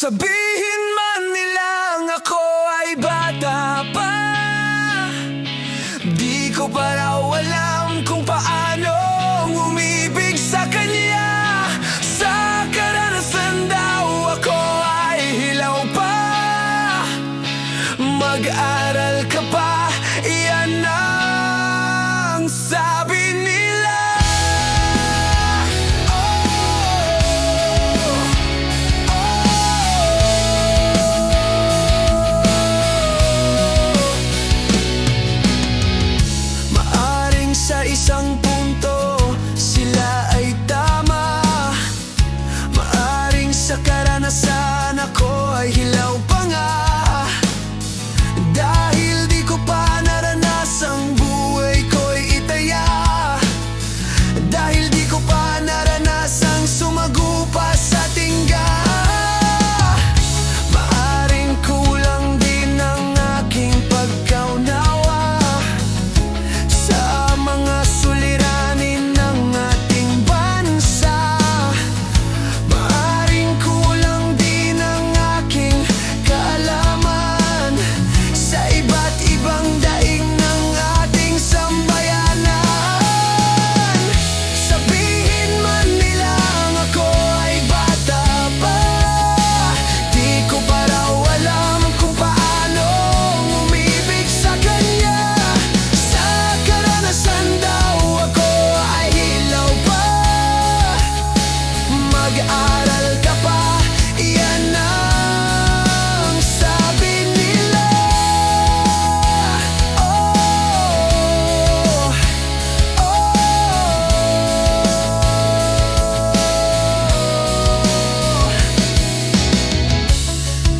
Sabihin man nilang ako ay bata pa, di ko pa raw alam kung paano umibig sa kanya. Sa karanasan daw ako ay hilaw pa. Mag-aral ka pa, iyan ang sabi nila. Sa isang punto, sila ay tama. Maaring sa karanasan ako ay hilaw pa nga. Dahil di ko pa naranasang buhay ko'y itaya. Dahil di ko pa naranasang sumagupa sa tingga. Maaring kulang din ang aking pagkaunawa sa mga suliranin ng ating bansa. Maaring kulang din ang aking kaalaman sa iba't ibang daing ng ating sambayanan. Sabihin man nilang ako ay bata pa, di ko pa raw alam kung paano umibig sa kanya. Sa karanasan daw ako ay hilaw pa. Mag-aral ka pa, iyan ang sabi nila.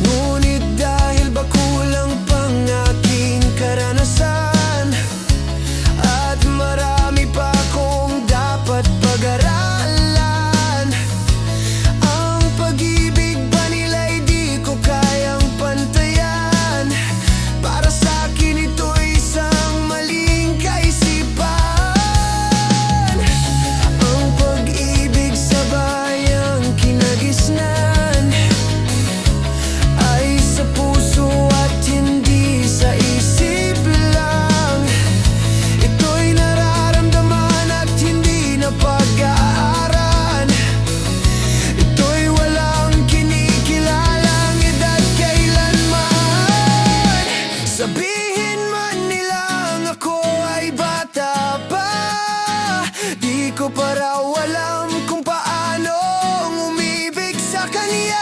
Ngunit dahil ba kulang pang aking karanasan at marami pa akong dapat pag-aralan, ang pag-ibig ba nila'y di ko kayang pantayan. Para sa akin ito'y isang maling kaisipan. Ang pag-ibig sa bayang kinagisnan ay sa puso at hindi sa isip lang. Ito'y nararamdaman at hindi na pag-aaral. Ito'y walang kinikilalang edad kailanman. Sabihin man nilang ako ay bata pa, di ko pa raw alam kung paano umibig sa kanya.